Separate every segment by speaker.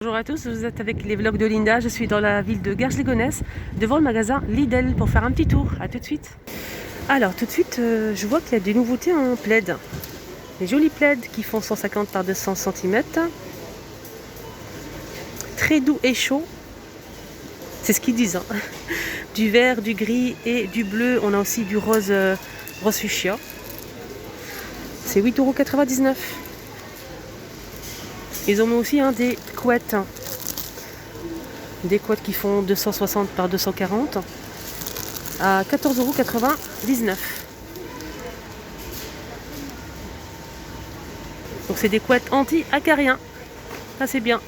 Speaker 1: Bonjour à tous, vous êtes avec les vlogs de Linda. Je suis dans la ville de Garges-les-Gonesse, devant le magasin Lidl pour faire un petit tour. A tout de suite. Alors tout de suite, je vois qu'il y a des nouveautés en plaid. Des jolis plaids qui font 150 par 200 cm. Très doux et chaud. C'est ce qu'ils disent. Hein. Du vert, du gris et du bleu. On a aussi du rose, rose fuchsia. C'est 8,99 €. Ils ont mis aussi des couettes. Des couettes qui font 260 par 240 à 14,99 €. Donc c'est des couettes anti-acariens. Ça c'est bien.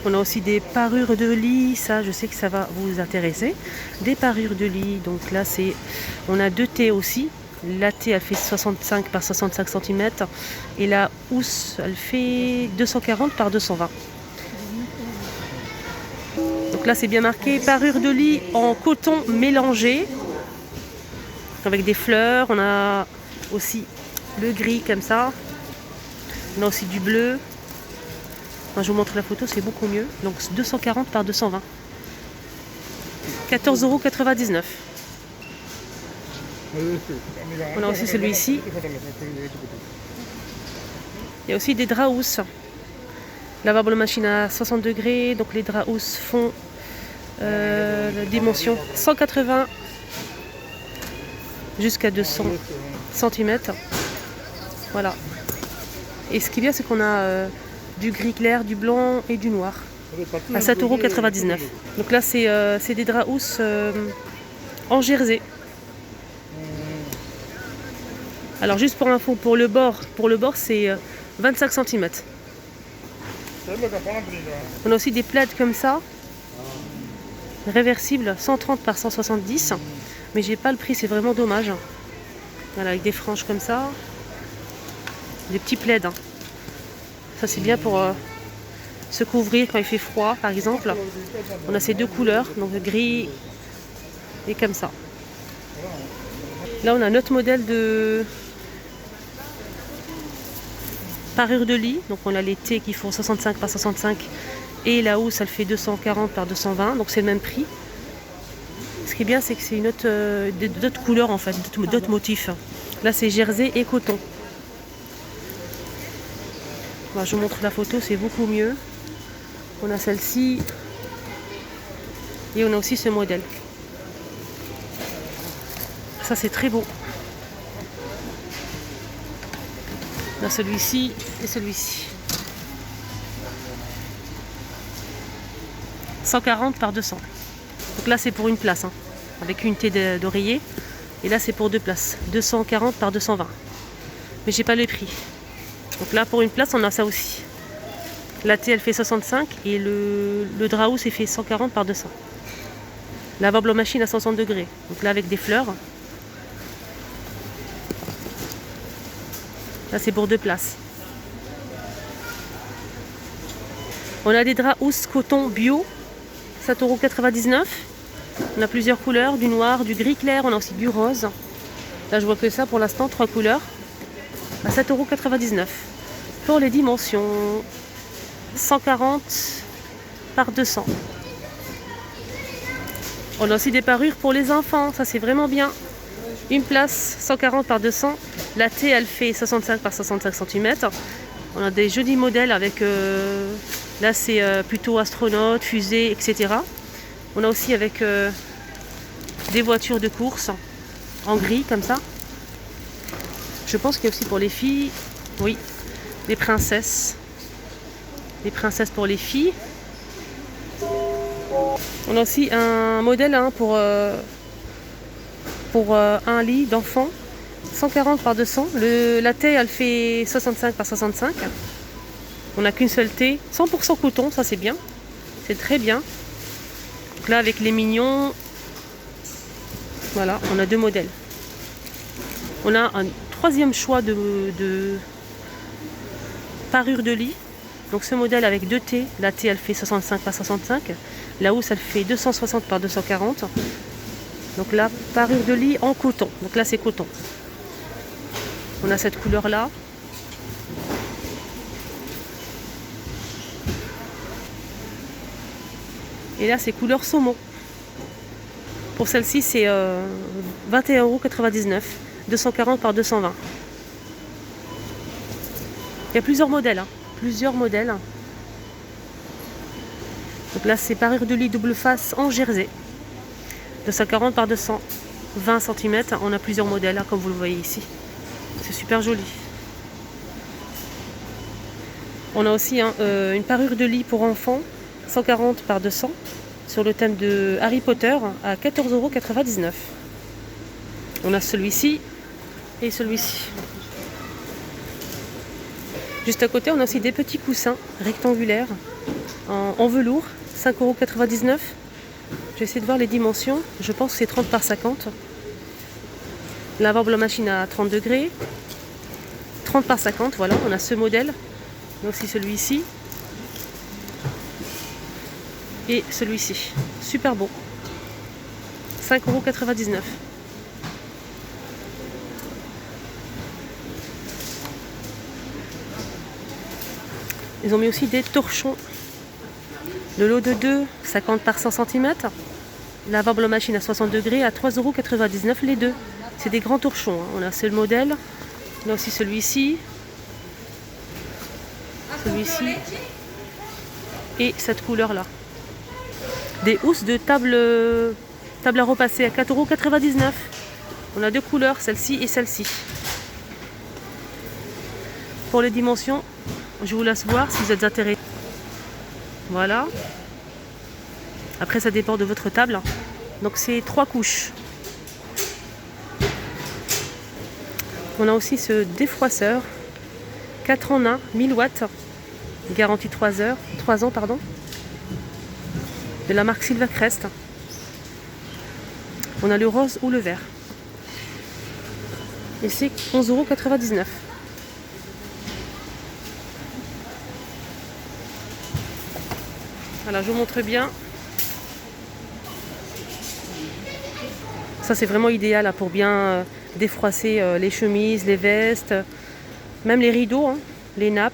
Speaker 1: On a aussi des parures de lit, ça je sais que ça va vous intéresser. Des parures de lit, donc là c'est, on a 2 T aussi. La T elle fait 65 par 65 cm et la housse elle fait 240 par 220. Donc là c'est bien marqué parure de lit en coton mélangé avec des fleurs. On a aussi le gris comme ça. On a aussi du bleu. Enfin, je vous montre la photo, c'est beaucoup mieux. Donc 240 par 220. 14,99 €. On a aussi celui-ci. Il y a aussi des draps housses. Lavable machine à 60 degrés. Donc les draps housses font la dimension 180 jusqu'à 200 cm. Voilà. Et ce qui est bien, c'est qu'on a du gris clair, du blanc et du noir. À 7,99 €. Donc là, c'est des draps housses en jersey. Alors juste pour info, pour le bord c'est 25 cm. On a aussi des plaids comme ça, réversibles, 130 par 170, mais j'ai pas le prix, c'est vraiment dommage. Voilà, avec des franges comme ça, des petits plaids. Ça c'est bien pour se couvrir quand il fait froid, par exemple. On a ces deux couleurs, donc gris et comme ça. Là on a notre modèle de parure de lit, donc on a les T qui font 65 par 65 et la housse elle fait 240 par 220, donc c'est le même prix. Ce qui est bien, c'est que c'est une autre, d'autres couleurs en fait, d'autres motifs. Là c'est jersey et coton. Bon, je vous montre la photo, c'est beaucoup mieux. On a celle-ci et on a aussi ce modèle. Ça c'est très beau. On a celui-ci et celui-ci. 140 par 200. Donc là c'est pour une place, avec une T d'oreiller. Et là c'est pour 2 places. 240 par 220. Mais j'ai pas le prix. Donc là pour une place on a ça aussi. La T elle fait 65 et le drap housse il fait 140 par 200. Lavable en machine à 60 degrés. Donc là avec des fleurs. Là c'est pour 2 places. On a des draps housse coton bio, 7,99 €. On a plusieurs couleurs, du noir, du gris clair, on a aussi du rose. Là je vois que ça pour l'instant, 3 couleurs. À 7,99 €. Pour les dimensions, 140 par 200. On a aussi des parures pour les enfants, ça c'est vraiment bien. Une place, 140 par 200. La T elle fait 65 par 65 cm. On a des jolis modèles avec, là c'est plutôt astronaute, fusée, etc. On a aussi avec des voitures de course en gris comme ça. Je pense qu'il y a aussi pour les filles, oui, des princesses. Des princesses pour les filles. On a aussi un modèle pour un lit d'enfant, 140 par 200. La taille elle fait 65 par 65. On n'a qu'une seule T, 100% coton, ça c'est bien, c'est très bien. Donc là avec les mignons, voilà, on a 2 modèles. On a un troisième choix de parure de lit. Donc ce modèle avec 2 T, la T elle fait 65 par 65, la housse elle fait 260 par 240. Donc là, parure de lit en coton. Donc là, c'est coton. On a cette couleur-là. Et là, c'est couleur saumon. Pour celle-ci, c'est 21,99 €, 240 par 220. Il y a plusieurs modèles. Plusieurs modèles. Donc là, c'est parure de lit double face en jersey. 240 par 220 cm. On a plusieurs modèles, comme vous le voyez ici. C'est super joli. On a aussi une parure de lit pour enfants, 140 par 200, sur le thème de Harry Potter, à 14,99 €. On a celui-ci et celui-ci. Juste à côté, on a aussi des petits coussins rectangulaires en velours, 5,99 €. Je vais essayer de voir les dimensions. Je pense que c'est 30 par 50. Lavable en machine à 30 degrés. 30 par 50, voilà, on a ce modèle. Mais aussi celui-ci. Et celui-ci. Super beau. 5,99 €. Ils ont mis aussi des torchons. Le lot de 2, 50 par 100 cm. Lavable en machine à 60 degrés à 3,99 € les deux. C'est des grands torchons. On a ce modèle. On a aussi celui-ci. Celui-ci. Et cette couleur-là. Des housses de table à repasser à 4,99 €. On a deux couleurs, celle-ci et celle-ci. Pour les dimensions, je vous laisse voir si vous êtes intéressés. Voilà. Après, ça dépend de votre table. Donc, c'est 3 couches. On a aussi ce défroisseur. 4 en 1, 1000 watts. Garantie 3 ans, pardon. De la marque Silvercrest. On a le rose ou le vert. Et c'est 11,99 €. Voilà, je vous montre bien. Ça, c'est vraiment idéal pour bien défroisser les chemises, les vestes, même les rideaux, les nappes.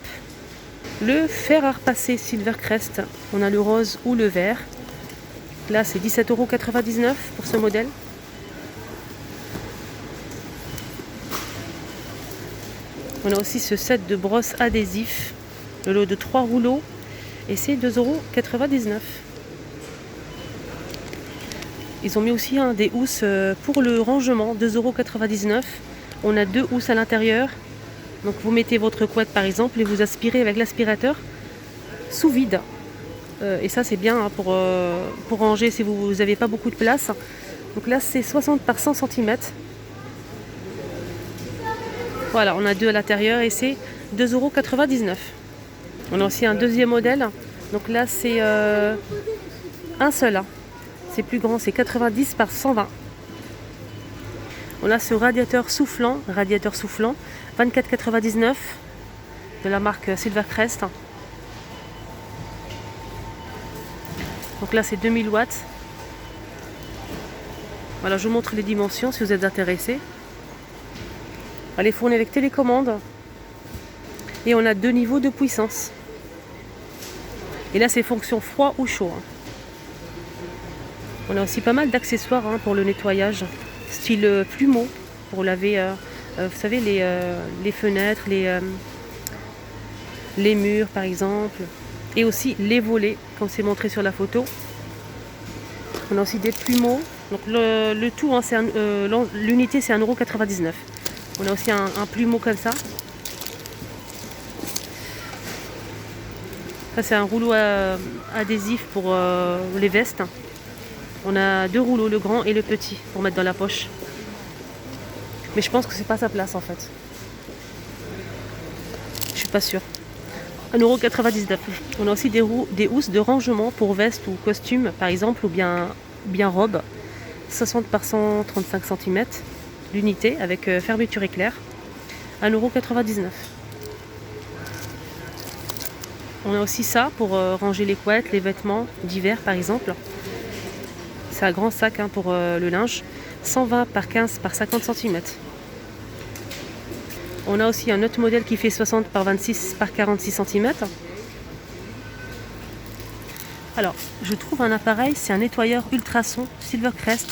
Speaker 1: Le fer à repasser Silvercrest, on a le rose ou le vert. Là, c'est 17,99 € pour ce modèle. On a aussi ce set de brosses adhésifs, le lot de 3 rouleaux, et c'est 2,99 €. Ils ont mis aussi des housses pour le rangement, 2,99 €. On a 2 housses à l'intérieur. Donc vous mettez votre couette par exemple et vous aspirez avec l'aspirateur sous vide. Et ça c'est bien pour ranger si vous n'avez pas beaucoup de place. Donc là c'est 60 par 100 cm. Voilà, on a 2 à l'intérieur et c'est 2,99 €. On a aussi un deuxième modèle. Donc là c'est un seul. C'est plus grand, c'est 90 par 120. On a ce radiateur soufflant, 24,99 € de la marque Silvercrest. Donc là c'est 2000 watts. Voilà, je vous montre les dimensions si vous êtes intéressés. Elle est fournie avec télécommande. Et on a 2 niveaux de puissance. Et là c'est fonction froid ou chaud. On a aussi pas mal d'accessoires pour le nettoyage, style plumeau, pour laver, vous savez, les fenêtres, les murs par exemple, et aussi les volets, comme c'est montré sur la photo. On a aussi des plumeaux, donc le tout, l'unité c'est 1,99 €. On a aussi un plumeau comme ça. Ça c'est un rouleau adhésif pour les vestes. On a 2 rouleaux, le grand et le petit, pour mettre dans la poche. Mais je pense que c'est pas sa place en fait. Je suis pas sûre. 1,99 €. On a aussi des housses de rangement pour vestes ou costumes, par exemple, ou bien robe. 60 par 135 cm l'unité avec fermeture éclair. 1,99 €. On a aussi ça pour ranger les couettes, les vêtements d'hiver par exemple. C'est un grand sac pour le linge. 120 par 15 par 50 cm. On a aussi un autre modèle qui fait 60 par 26 par 46 cm. Alors, je trouve un appareil, c'est un nettoyeur ultrason Silvercrest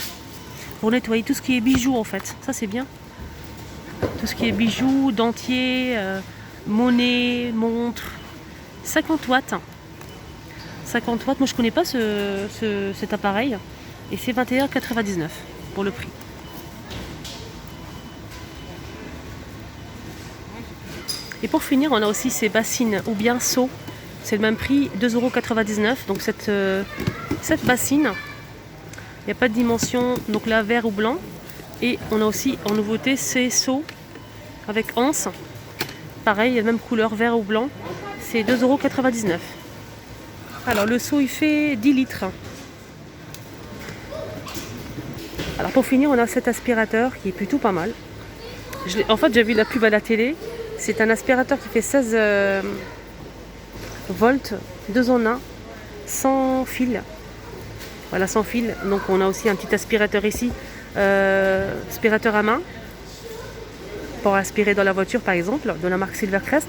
Speaker 1: pour nettoyer tout ce qui est bijoux en fait. Ça c'est bien. Tout ce qui est bijoux, dentiers, monnaie, montres. 50 watts. 50 watts, moi je connais pas cet appareil. Et c'est 21,99 pour le prix. Et pour finir, on a aussi ces bassines ou bien seaux. C'est le même prix, 2,99 €. Donc cette bassine, il n'y a pas de dimension, donc là vert ou blanc. Et on a aussi en nouveauté ces seaux avec anse. Pareil, la même couleur, vert ou blanc. C'est 2,99 €. Alors le seau il fait 10 litres. Alors pour finir, on a cet aspirateur qui est plutôt pas mal. En fait, j'ai vu la pub à la télé. C'est un aspirateur qui fait 16 volts, 2 en 1, sans fil. Voilà, sans fil. Donc on a aussi un petit aspirateur ici, aspirateur à main, pour aspirer dans la voiture par exemple, de la marque Silvercrest.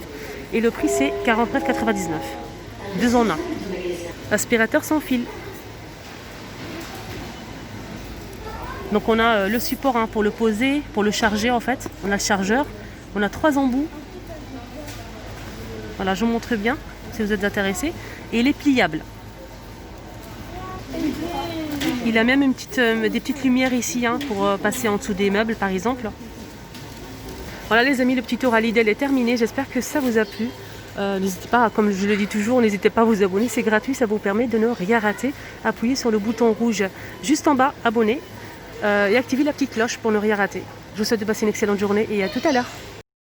Speaker 1: Et le prix c'est 49,99 €. 2 en 1. Aspirateur sans fil. Donc on a le support pour le poser, pour le charger en fait. On a le chargeur. On a 3 embouts. Voilà, je vous montre bien si vous êtes intéressé. Et il est pliable. Il a même des petites lumières ici pour passer en dessous des meubles par exemple. Voilà les amis, le petit tour à Lidl est terminé. J'espère que ça vous a plu. N'hésitez pas, comme je le dis toujours, n'hésitez pas à vous abonner. C'est gratuit, ça vous permet de ne rien rater. Appuyez sur le bouton rouge juste en bas, abonner. Et activez la petite cloche pour ne rien rater. Je vous souhaite de passer une excellente journée et à tout à l'heure.